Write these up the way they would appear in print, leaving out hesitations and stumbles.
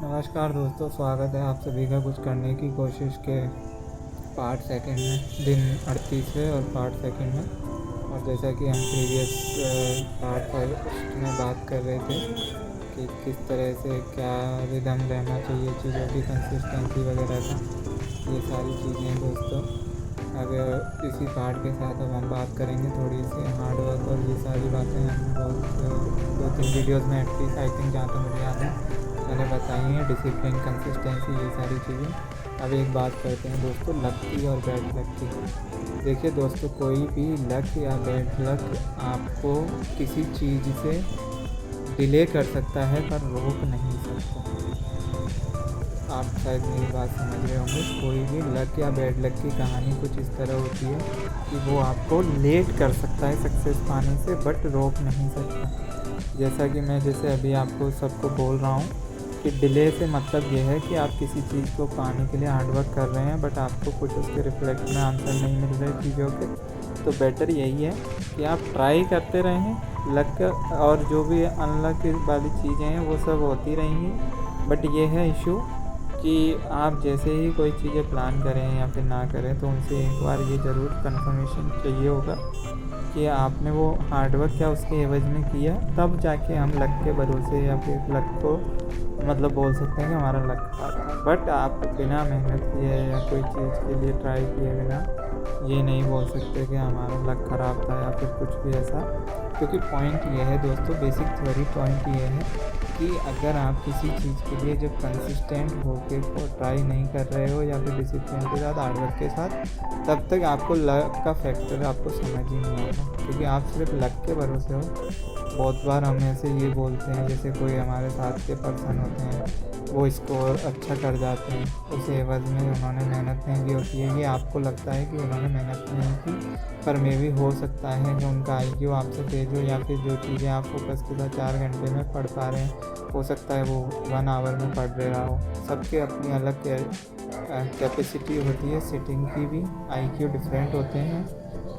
नमस्कार दोस्तों, स्वागत है आप सभी का कुछ करने की कोशिश के पार्ट सेकंड में, दिन 38वें और पार्ट सेकंड में। और जैसा कि हम प्रीवियस पार्ट फर्स्ट में बात कर रहे थे कि किस तरह से क्या रिदम रहना चाहिए, चीज़ों की कंसिस्टेंसी वगैरह का, ये सारी चीज़ें दोस्तों अब इसी पार्ट के साथ अब हम बात करेंगे। थोड़ी सी हार्डवर्क और ये सारी बातें हमने बहुत 2-3 वीडियोज़ में एटलीस्ट आई थिंक जहाँ तक मुझे याद है मैंने बताई हैं। डिसिप्लिन, कंसिस्टेंसी, ये सारी चीज़ें। अब एक बात करते हैं दोस्तों लक की और बैड लक की। देखिए दोस्तों, कोई भी लक या बैड लक आपको किसी चीज़ से डिले कर सकता है पर रोक नहीं सकता। आप शायद मेरी बात समझ रहे होंगे। कोई भी लक या बैड लक की कहानी कुछ इस तरह होती है कि वो आपको लेट कर सकता है सक्सेस पाने से, बट रोक नहीं सकता। जैसा कि मैं जैसे अभी आपको सबको बोल रहा हूँ कि डिले से मतलब ये है कि आप किसी चीज़ को पाने के लिए हार्डवर्क कर रहे हैं बट आपको कुछ उसके रिफ्लेक्ट में आंसर नहीं मिल रहे चीज़ों के, तो बेटर यही है कि आप ट्राई करते रहें। लक और जो भी अनलक वाली चीज़ें हैं वो सब होती रहेंगी, बट ये है इशू कि आप जैसे ही कोई चीज़ें प्लान करें या फिर ना करें तो उनसे एक बार ये ज़रूर कंफर्मेशन चाहिए होगा कि आपने वो हार्डवर्क क्या उसके एवज में किया, तब जाके हम लक के भरोसे या फिर लक को मतलब बोल सकते हैं कि हमारा लक था। बट आप बिना मेहनत किए या कोई चीज़ के लिए ट्राई किए बिना ये नहीं बोल सकते कि हमारा लक ख़राब था या फिर कुछ भी ऐसा। क्योंकि पॉइंट ये है दोस्तों, बेसिक थ्योरी पॉइंट ये है कि अगर आप किसी चीज़ के लिए जब कंसिस्टेंट होकर को ट्राई नहीं कर रहे हो या फिर डिसिप्लिन के साथ, हार्डवर्क के साथ, तब तक आपको लक का फैक्टर आपको समझ ही नहीं आएगा। क्योंकि आप सिर्फ लक के भरोसे हो। बहुत बार हम ऐसे ये बोलते हैं, जैसे कोई हमारे साथ के पर्सन होते हैं वो स्कोर अच्छा कर जाते हैं, उस एवज में उन्होंने मेहनत नहीं की होती है। ये आपको लगता है कि उन्होंने मेहनत नहीं की, पर मे भी हो सकता है कि उनका IQ आपसे तेज़ हो, या फिर जो चीज़ें आप फोकस के साथ 4 घंटे में पढ़ पा रहे हैं हो सकता है वो 1 आवर में पढ़ रहा हो। सबके अपनी अलग कैपेसिटी होती है, सिटिंग की भी IQ डिफरेंट होते हैं,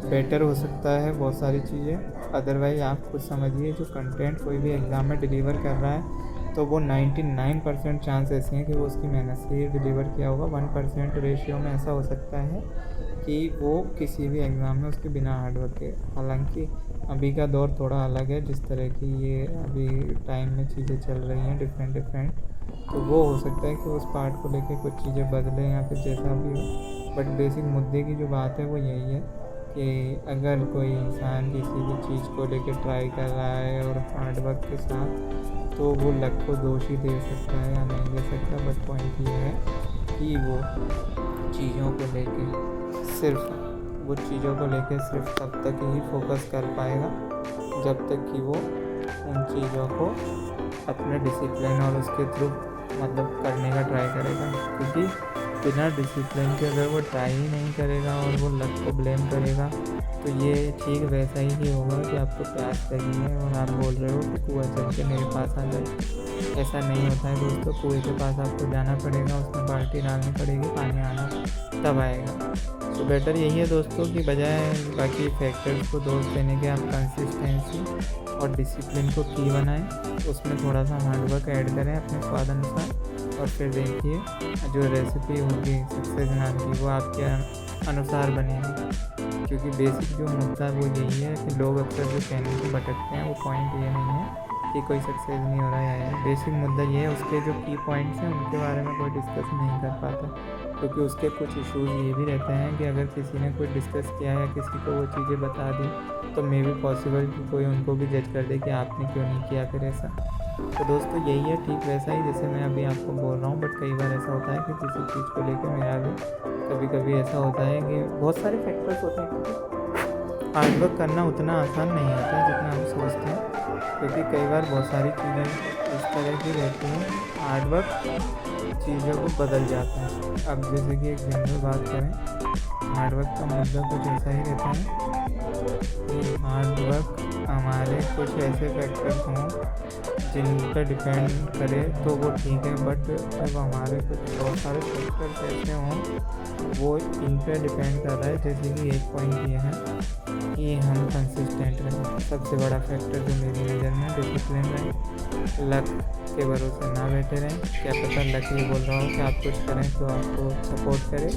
बेटर हो सकता है बहुत सारी चीज़ें। अदरवाइज़ आप खुद समझिए, जो कंटेंट कोई भी एग्ज़ाम में डिलीवर कर रहा है तो वो 99% चांस ऐसे हैं कि वो उसकी मेहनत से ही डिलीवर किया होगा। 1% रेशियो में ऐसा हो सकता है कि वो किसी भी एग्ज़ाम में उसके बिना हार्डवर्क के। हालांकि अभी का दौर थोड़ा अलग है, जिस तरह की ये अभी टाइम में चीज़ें चल रही हैं डिफरेंट, तो वो हो सकता है कि उस पार्ट को लेके कुछ चीज़ें बदलें या फिर जैसा भी हो। बट बेसिक मुद्दे की जो बात है वो यही है कि अगर कोई इंसान किसी भी चीज़ को लेके ट्राई कर रहा है और हार्डवर्क के साथ, तो वो लक को दोष ही दे सकता है या नहीं दे सकता। बट पॉइंट ये है कि वो चीज़ों को लेके सिर्फ तब तक ही फोकस कर पाएगा जब तक कि वो उन चीज़ों को अपने डिसिप्लिन और उसके थ्रू मतलब करने का ट्राई करेगा। क्योंकि बिना डिसिप्लिन के अगर वो ट्राई ही नहीं करेगा और वो लक को ब्लेम करेगा, तो ये ठीक वैसा ही होगा कि आपको प्यास लगी है और आप बोल रहे हो कि कुआं चल के मेरे पास आ जाए। ऐसा नहीं होता है दोस्तों। कुएं के पास आपको जाना पड़ेगा, उसमें बाल्टी डालनी पड़ेगी, पानी आना तब आएगा। तो बेटर यही है दोस्तों कि बजाय बाकी फैक्टर्स को दोष देने के, आप कंसिस्टेंसी और डिसिप्लिन को की बनाएं, उसमें थोड़ा सा हार्डवर्क ऐड करें अपने स्वाद अनुसार, और फिर देखिए जो रेसिपी होगी सक्सेस नाम की वो आपके अनुसार बनेगी। क्योंकि बेसिक जो मुद्दा वो यही है कि लोग अक्सर जो कहने को भटकते हैं, वो पॉइंट ये नहीं है कि कोई सक्सेस नहीं हो रहा है। बेसिक मुद्दा ये है, उसके जो की पॉइंट्स हैं उनके बारे में कोई डिस्कस नहीं कर पाता। क्योंकि उसके कुछ इश्यूज़ ये भी रहते हैं कि अगर किसी ने कोई डिस्कस किया या किसी को वो चीज़ें बता दी, तो मे भी पॉसिबल कि कोई उनको भी जज कर दे कि आपने क्यों नहीं किया फिर ऐसा। तो दोस्तों यही है, ठीक वैसा ही जैसे मैं अभी आपको बोल रहा हूँ। बट कई बार ऐसा होता है कि किसी चीज़ को लेकर मेरा भी कभी ऐसा होता है कि बहुत सारे फैक्टर्स होते हैं। क्योंकि हार्डवर्क करना उतना आसान नहीं होता है जितना हम सोचते हैं। क्योंकि कई बार बहुत सारी चीज़ें इस तरह की रहती हैं, हार्डवर्क चीज़ों को बदल जाता है। अब जैसे कि एक जनरल बात करें, हार्डवर्क का मुद्दा कुछ ऐसा ही रहता है कि हार्डवर्क हमारे कुछ ऐसे फैक्टर्स हों जिन पर डिपेंड करे तो वो ठीक है। बट जब हमारे कुछ बहुत सारे फैक्टर्स ऐसे हों वो इन पर डिपेंड कर रहा है। जैसे कि एक पॉइंट ये है कि हम कंसिस्टेंट रहें। सबसे बड़ा फैक्टर जो मेरी नज़र में डिसिप्लिन रहे। लक उसके भरोसे ना बैठे रहें। क्या पता लकी बोल रहा हो कि आप कुछ करें तो आपको सपोर्ट करे।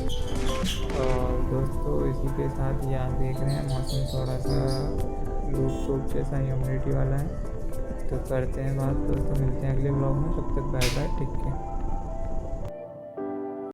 और दोस्तों इसी के साथ यहाँ देख रहे हैं मौसम थोड़ा सा धूप जैसा ह्यूमिडिटी वाला है। तो करते हैं बात दोस्तों, मिलते हैं अगले ब्लॉग में। तब तक बाय बाय, टेक केयर।